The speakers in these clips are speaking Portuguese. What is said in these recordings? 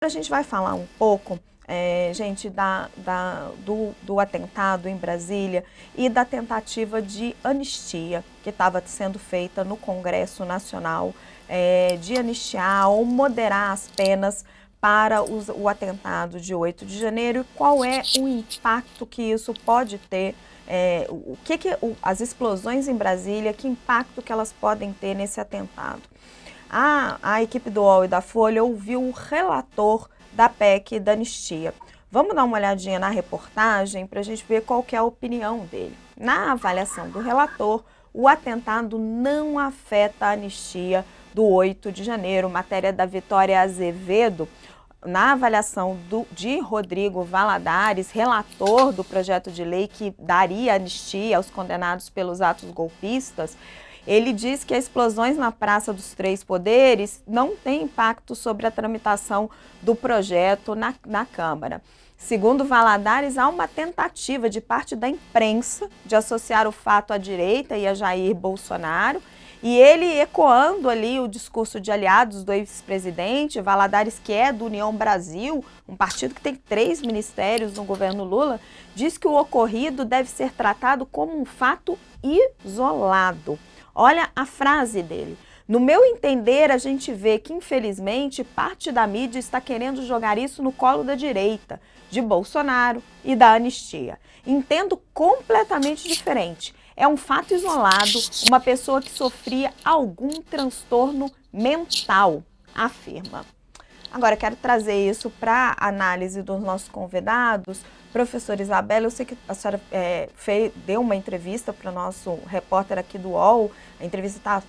A gente vai falar um pouco, gente, do atentado em Brasília e da tentativa de anistia que estava sendo feita no Congresso Nacional, de anistiar ou moderar as penas para o atentado de 8 de janeiro e qual é o impacto que isso pode ter, as explosões em Brasília, que impacto que elas podem ter nesse atentado. A equipe do UOL e da Folha ouviu o relator da PEC da anistia. Vamos dar uma olhadinha na reportagem para a gente ver qual que é a opinião dele. Na avaliação do relator, o atentado não afeta a anistia do 8 de janeiro, matéria da Vitória Azevedo. Na avaliação de Rodrigo Valadares, relator do projeto de lei que daria anistia aos condenados pelos atos golpistas, ele diz que as explosões na Praça dos Três Poderes não têm impacto sobre a tramitação do projeto na Câmara. Segundo Valadares, há uma tentativa de parte da imprensa de associar o fato à direita e a Jair Bolsonaro, e ele, ecoando ali o discurso de aliados do ex-presidente, Valadares, que é do União Brasil, um partido que tem 3 ministérios no governo Lula, diz que o ocorrido deve ser tratado como um fato isolado. Olha a frase dele. No meu entender, a gente vê que, infelizmente, parte da mídia está querendo jogar isso no colo da direita, de Bolsonaro e da anistia. Entendo completamente diferente. É um fato isolado, uma pessoa que sofria algum transtorno mental, afirma. Agora, quero trazer isso para a análise dos nossos convidados. Professora Isabela, eu sei que a senhora deu uma entrevista para o nosso repórter aqui do UOL, a entrevista está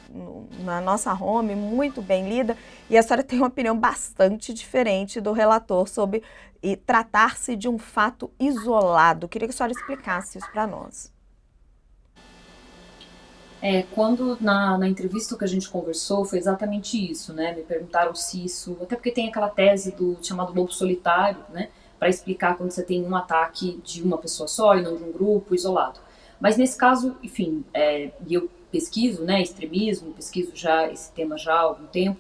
na nossa home, muito bem lida, e a senhora tem uma opinião bastante diferente do relator sobre tratar-se de um fato isolado. Queria que a senhora explicasse isso para nós. Quando na entrevista que a gente conversou, foi exatamente isso, né? Me perguntaram se isso, até porque tem aquela tese do chamado lobo solitário, né? Para explicar quando você tem um ataque de uma pessoa só e não de um grupo isolado. Mas nesse caso, enfim, e eu pesquiso, né, extremismo, pesquiso já esse tema já há algum tempo,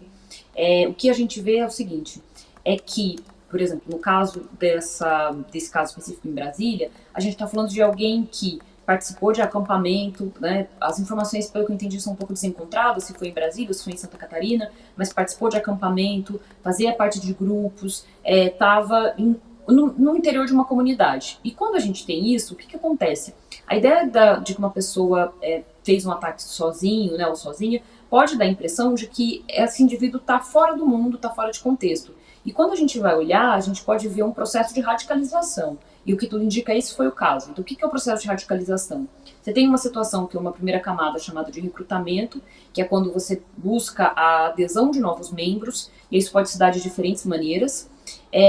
o que a gente vê é o seguinte, é que, por exemplo, no caso desse caso específico em Brasília, a gente está falando de alguém que participou de acampamento, né? As informações, pelo que eu entendi, são um pouco desencontradas, se foi em Brasília, se foi em Santa Catarina, mas participou de acampamento, fazia parte de grupos, estava no interior de uma comunidade. E quando a gente tem isso, o que acontece? A ideia de que uma pessoa fez um ataque sozinho, né, ou sozinha, pode dar a impressão de que esse indivíduo está fora do mundo, está fora de contexto. E quando a gente vai olhar, a gente pode ver um processo de radicalização. E o que tudo indica, esse foi o caso. Então, o que é o processo de radicalização? Você tem uma situação que é uma primeira camada chamada de recrutamento, que é quando você busca a adesão de novos membros, e isso pode se dar de diferentes maneiras.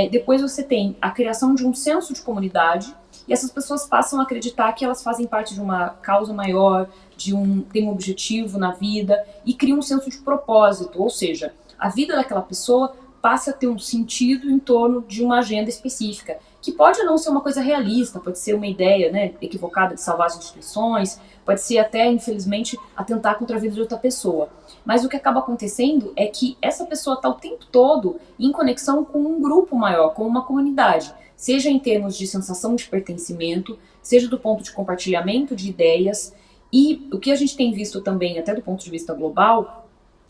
Depois você tem a criação de um senso de comunidade, e essas pessoas passam a acreditar que elas fazem parte de uma causa maior, tem um objetivo na vida, e criam um senso de propósito, ou seja, a vida daquela pessoa passa a ter um sentido em torno de uma agenda específica, que pode não ser uma coisa realista, pode ser uma ideia, né, equivocada de salvar as instituições, pode ser até, infelizmente, atentar contra a vida de outra pessoa. Mas o que acaba acontecendo é que essa pessoa está o tempo todo em conexão com um grupo maior, com uma comunidade, seja em termos de sensação de pertencimento, seja do ponto de compartilhamento de ideias, e o que a gente tem visto também, até do ponto de vista global,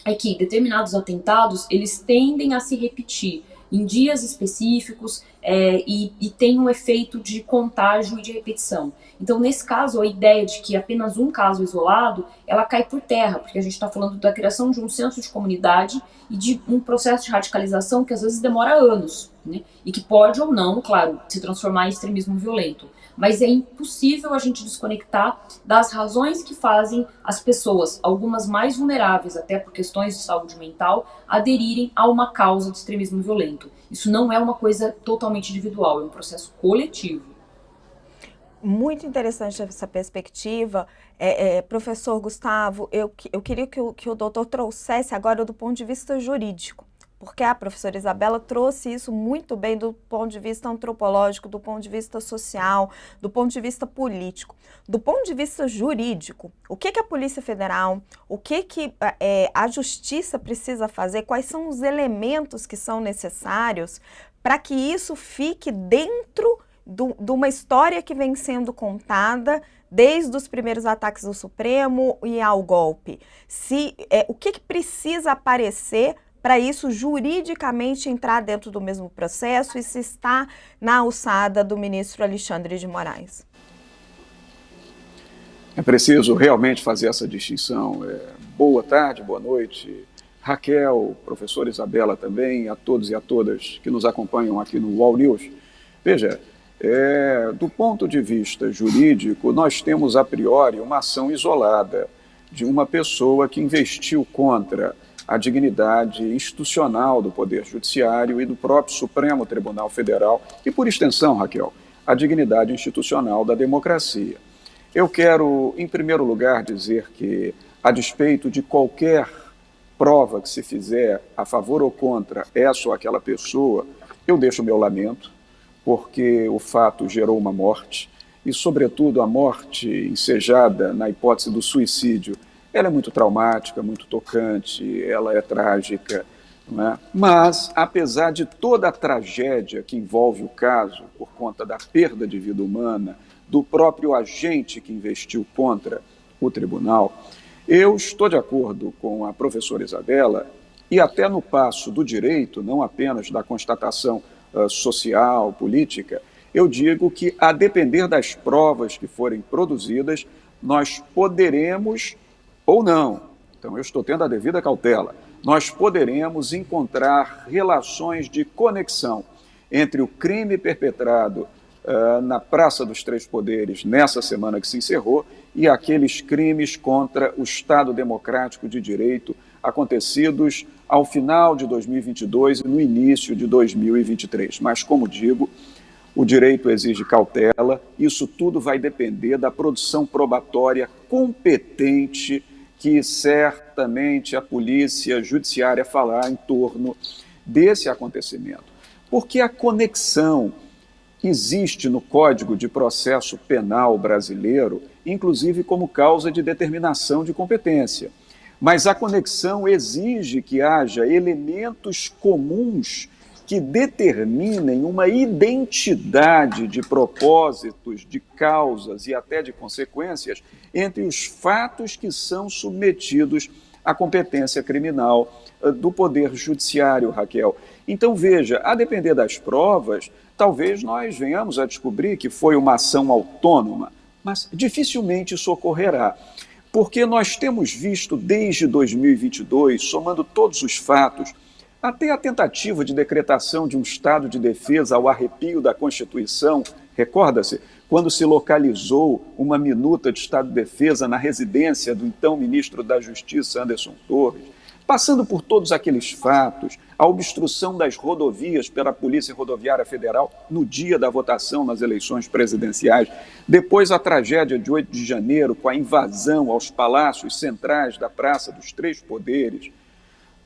é que determinados atentados, eles tendem a se repetir em dias específicos e tem um efeito de contágio e de repetição. Então, nesse caso, a ideia de que apenas um caso isolado, ela cai por terra, porque a gente está falando da criação de um senso de comunidade e de um processo de radicalização que às vezes demora anos, né? E que pode ou não, claro, se transformar em extremismo violento. Mas é impossível a gente desconectar das razões que fazem as pessoas, algumas mais vulneráveis até por questões de saúde mental, aderirem a uma causa de extremismo violento. Isso não é uma coisa totalmente individual, é um processo coletivo. Muito interessante essa perspectiva. Professor Gustavo, eu queria que o doutor trouxesse agora do ponto de vista jurídico. porque a professora Isabela trouxe isso muito bem do ponto de vista antropológico, do ponto de vista social, do ponto de vista político. Do ponto de vista jurídico, o que a Polícia Federal, o que a Justiça precisa fazer, quais são os elementos que são necessários para que isso fique dentro de uma história que vem sendo contada desde os primeiros ataques do Supremo e ao golpe. O que precisa aparecer para isso juridicamente entrar dentro do mesmo processo e se está na alçada do ministro Alexandre de Moraes? É preciso realmente fazer essa distinção. Boa tarde, boa noite, Raquel, professora Isabela também, a todos e a todas que nos acompanham aqui no UOL News. Veja, do ponto de vista jurídico, nós temos a priori uma ação isolada de uma pessoa que investiu contra a dignidade institucional do Poder Judiciário e do próprio Supremo Tribunal Federal e, por extensão, Raquel, a dignidade institucional da democracia. Eu quero, em primeiro lugar, dizer que, a despeito de qualquer prova que se fizer a favor ou contra essa ou aquela pessoa, eu deixo o meu lamento, porque o fato gerou uma morte, e, sobretudo, a morte ensejada na hipótese do suicídio, ela é muito traumática, muito tocante, ela é trágica, não é? Mas, apesar de toda a tragédia que envolve o caso, por conta da perda de vida humana, do próprio agente que investiu contra o tribunal, eu estou de acordo com a professora Isabela, e até no passo do direito, não apenas da constatação social, política, eu digo que, a depender das provas que forem produzidas, nós poderemos ou não, então eu estou tendo a devida cautela, nós poderemos encontrar relações de conexão entre o crime perpetrado na Praça dos Três Poderes, nessa semana que se encerrou, e aqueles crimes contra o Estado Democrático de Direito acontecidos ao final de 2022 e no início de 2023. Mas, como digo, o direito exige cautela, isso tudo vai depender da produção probatória competente que certamente a Polícia Judiciária fará em torno desse acontecimento. Porque a conexão existe no Código de Processo Penal brasileiro, inclusive como causa de determinação de competência. Mas a conexão exige que haja elementos comuns que determinem uma identidade de propósitos, de causas e até de consequências entre os fatos que são submetidos à competência criminal do Poder Judiciário, Raquel. Então, veja, a depender das provas, talvez nós venhamos a descobrir que foi uma ação autônoma, mas dificilmente isso ocorrerá, porque nós temos visto desde 2022, somando todos os fatos, até a tentativa de decretação de um estado de defesa ao arrepio da Constituição, recorda-se, quando se localizou uma minuta de estado de defesa na residência do então ministro da Justiça, Anderson Torres, passando por todos aqueles fatos, a obstrução das rodovias pela Polícia Rodoviária Federal no dia da votação nas eleições presidenciais, depois a tragédia de 8 de janeiro com a invasão aos palácios centrais da Praça dos Três Poderes,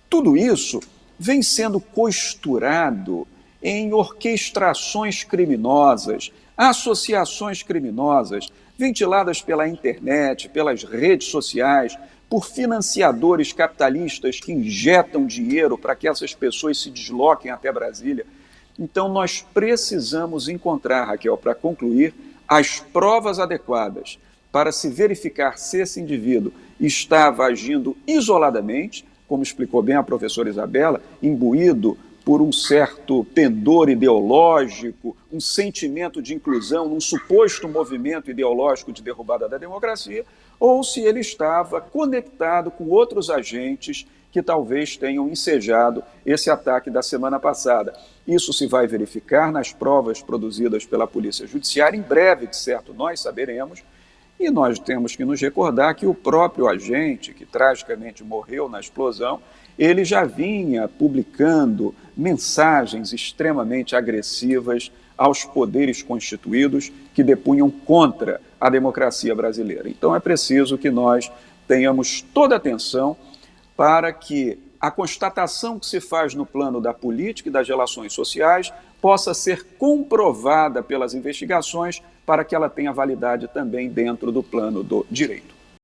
tudo isso vem sendo costurado em orquestrações criminosas, associações criminosas, ventiladas pela internet, pelas redes sociais, por financiadores capitalistas que injetam dinheiro para que essas pessoas se desloquem até Brasília. Então, nós precisamos encontrar, Raquel, para concluir, as provas adequadas para se verificar se esse indivíduo estava agindo isoladamente, como explicou bem a professora Isabela, imbuído por um certo pendor ideológico, um sentimento de inclusão, num suposto movimento ideológico de derrubada da democracia, ou se ele estava conectado com outros agentes que talvez tenham ensejado esse ataque da semana passada. Isso se vai verificar nas provas produzidas pela Polícia Judiciária. Em breve, de certo, nós saberemos. E nós temos que nos recordar que o próprio agente, que tragicamente morreu na explosão, ele já vinha publicando mensagens extremamente agressivas aos poderes constituídos que depunham contra a democracia brasileira. Então é preciso que nós tenhamos toda a atenção para que a constatação que se faz no plano da política e das relações sociais possa ser comprovada pelas investigações para que ela tenha validade também dentro do plano do direito.